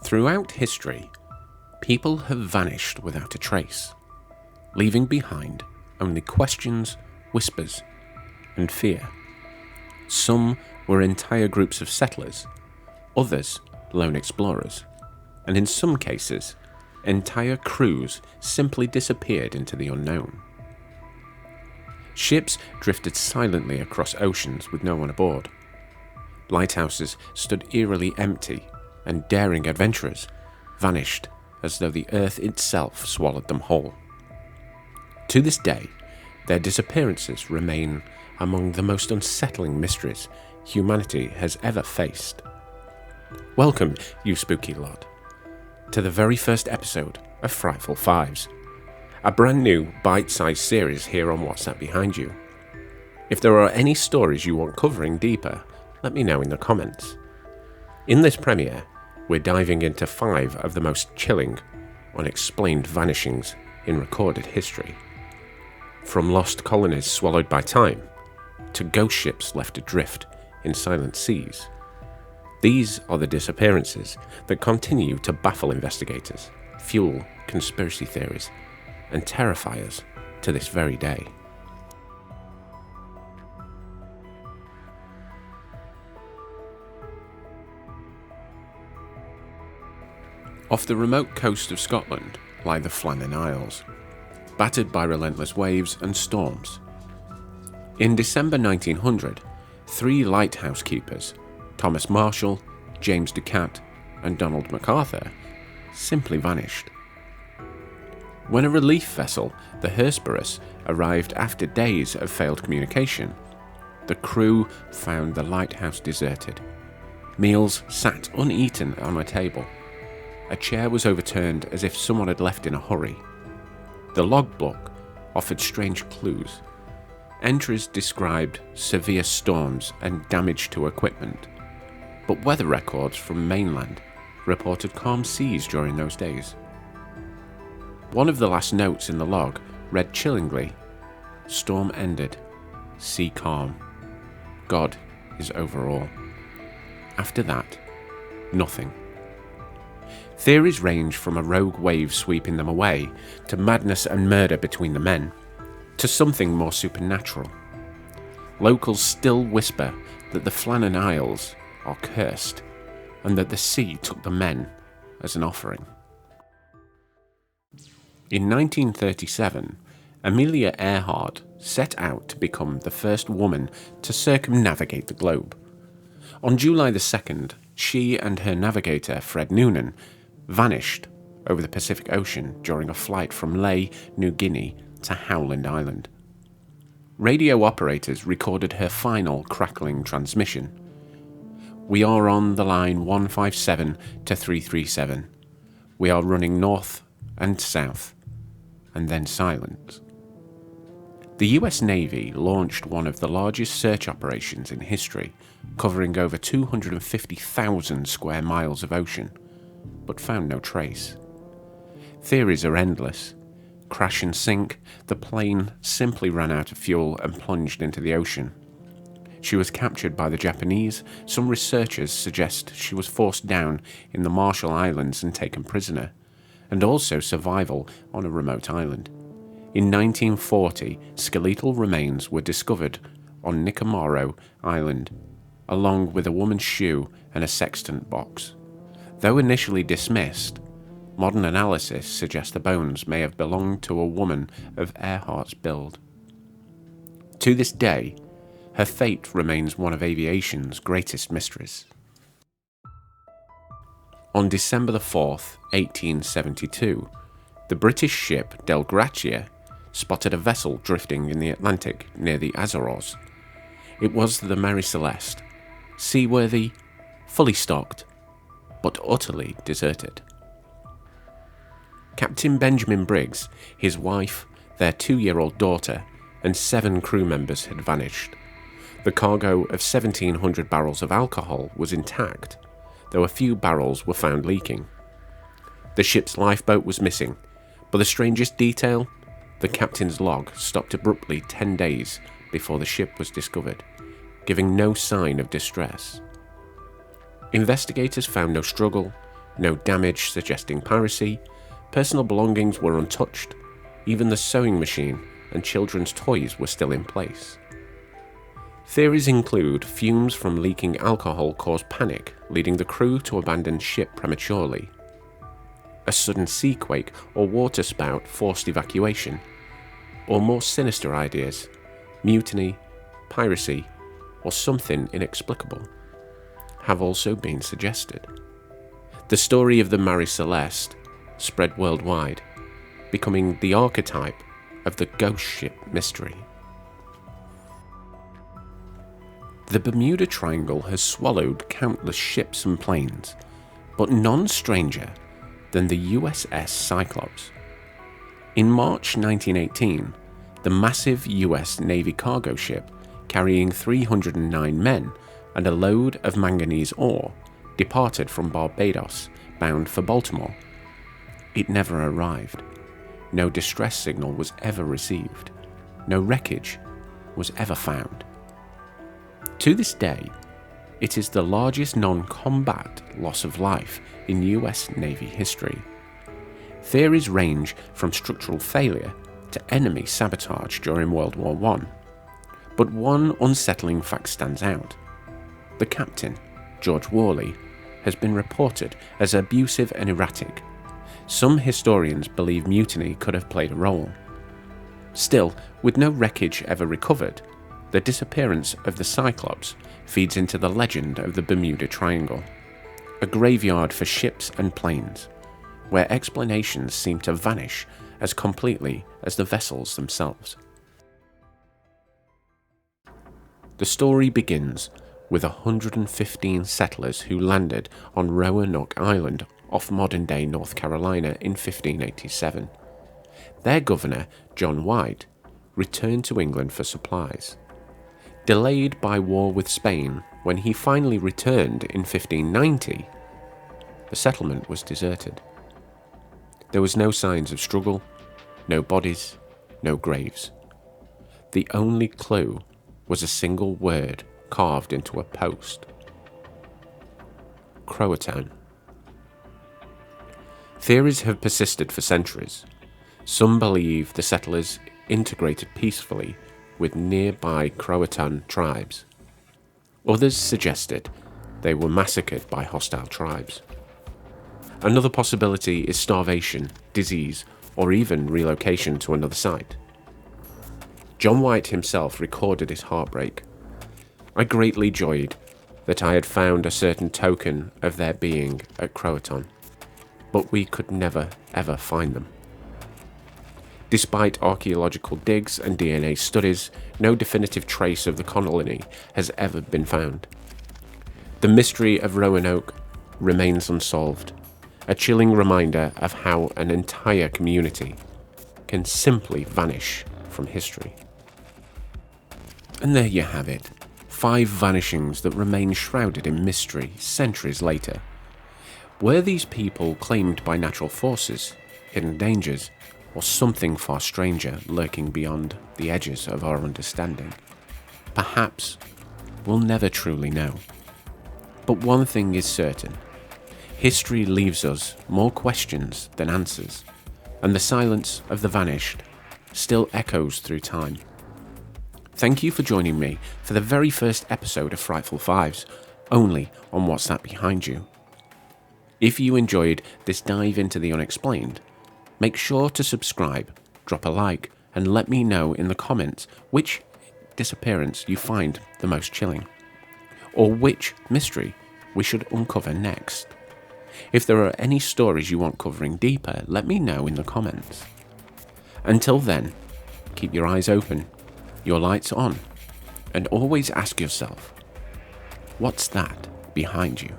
Throughout history, people have vanished without a trace, leaving behind only questions, whispers, and fear. Some were entire groups of settlers, others lone explorers, and in some cases, entire crews simply disappeared into the unknown. Ships drifted silently across oceans with no one aboard. Lighthouses stood eerily empty, and daring adventurers vanished as though the earth itself swallowed them whole. To this day, their disappearances remain among the most unsettling mysteries humanity has ever faced. Welcome, you spooky lot, to the very first episode of Frightful Fives, a brand new bite-sized series here on What's That Behind You. If there are any stories you want covering deeper, let me know in the comments. In this premiere, we're diving into 5 of the most chilling, unexplained vanishings in recorded history. From lost colonies swallowed by time, to ghost ships left adrift in silent seas. These are the disappearances that continue to baffle investigators, fuel conspiracy theories, and terrify us to this very day. Off the remote coast of Scotland lie the Flannan Isles, battered by relentless waves and storms. In December 1900, 3 lighthouse keepers, Thomas Marshall, James Ducat, and Donald MacArthur, simply vanished. When a relief vessel, the Hesperus, arrived after days of failed communication, the crew found the lighthouse deserted. Meals sat uneaten on a table. A chair was overturned as if someone had left in a hurry. The logbook offered strange clues. Entries described severe storms and damage to equipment, but weather records from mainland reported calm seas during those days. One of the last notes in the log read chillingly, "Storm ended, sea calm. God is over all." After that, nothing. Theories range from a rogue wave sweeping them away, to madness and murder between the men, to something more supernatural. Locals still whisper that the Flannan Isles are cursed, and that the sea took the men as an offering. In 1937, Amelia Earhart set out to become the first woman to circumnavigate the globe. On July the 2nd, she and her navigator, Fred Noonan, vanished over the Pacific Ocean during a flight from Lae, New Guinea to Howland Island. Radio operators recorded her final crackling transmission. "We are on the line 157 to 337. We are running north and south," and then silence. The US Navy launched one of the largest search operations in history, covering over 250,000 square miles of ocean, but found no trace. Theories are endless. Crash and sink, the plane simply ran out of fuel and plunged into the ocean. She was captured by the Japanese. Some researchers suggest she was forced down in the Marshall Islands and taken prisoner, and also survival on a remote island. In 1940, skeletal remains were discovered on Nicomaro Island, along with a woman's shoe and a sextant box. Though initially dismissed, modern analysis suggests the bones may have belonged to a woman of Earhart's build. To this day, her fate remains one of aviation's greatest mysteries. On December 4th, 1872, the British ship Del Gracia spotted a vessel drifting in the Atlantic near the Azores. It was the Mary Celeste, seaworthy, fully stocked, but utterly deserted. Captain Benjamin Briggs, his wife, their 2-year-old daughter, and 7 crew members had vanished. The cargo of 1,700 barrels of alcohol was intact, though a few barrels were found leaking. The ship's lifeboat was missing, but the strangest detail? The captain's log stopped abruptly 10 days before the ship was discovered, giving no sign of distress. Investigators found no struggle, no damage suggesting piracy, personal belongings were untouched, even the sewing machine and children's toys were still in place. Theories include fumes from leaking alcohol caused panic, leading the crew to abandon ship prematurely. A sudden seaquake or water spout forced evacuation, or more sinister ideas, mutiny, piracy, or something inexplicable, have also been suggested. The story of the Mary Celeste spread worldwide, becoming the archetype of the ghost ship mystery. The Bermuda Triangle has swallowed countless ships and planes, but none stranger than the USS Cyclops. In March 1918, the massive US Navy cargo ship, carrying 309 men and a load of manganese ore, departed from Barbados, bound for Baltimore. It never arrived. No distress signal was ever received. No wreckage was ever found. To this day, it is the largest non-combat loss of life in US Navy history. Theories range from structural failure to enemy sabotage during World War I, but one unsettling fact stands out. The captain, George Worley, has been reported as abusive and erratic. Some historians believe mutiny could have played a role. Still, with no wreckage ever recovered, the disappearance of the Cyclops feeds into the legend of the Bermuda Triangle, a graveyard for ships and planes, where explanations seem to vanish as completely as the vessels themselves. The story begins with 115 settlers who landed on Roanoke Island off modern-day North Carolina in 1587. Their governor, John White, returned to England for supplies. Delayed by war with Spain, when he finally returned in 1590, the settlement was deserted. There was no signs of struggle, no bodies, no graves. The only clue was a single word carved into a post: Croatoan. Theories have persisted for centuries. Some believe the settlers integrated peacefully with nearby Croatoan tribes. Others suggested they were massacred by hostile tribes. Another possibility is starvation, disease, or even relocation to another site. John White himself recorded his heartbreak. I greatly joyed that I had found a certain token of their being at Croatoan, but we could never ever find them. Despite archaeological digs and DNA studies, no definitive trace of the colony has ever been found. The mystery of Roanoke remains unsolved, a chilling reminder of how an entire community can simply vanish from history. And there you have it, 5 vanishings that remain shrouded in mystery centuries later. Were these people claimed by natural forces, hidden dangers, or something far stranger lurking beyond the edges of our understanding? Perhaps we'll never truly know. But one thing is certain: history leaves us more questions than answers, and the silence of the vanished still echoes through time. Thank you for joining me for the very first episode of Frightful Fives, only on What's That Behind You. If you enjoyed this dive into the unexplained, make sure to subscribe, drop a like, and let me know in the comments which disappearance you find the most chilling, or which mystery we should uncover next. If there are any stories you want covering deeper, let me know in the comments. Until then, keep your eyes open, your lights on, and always ask yourself, what's that behind you?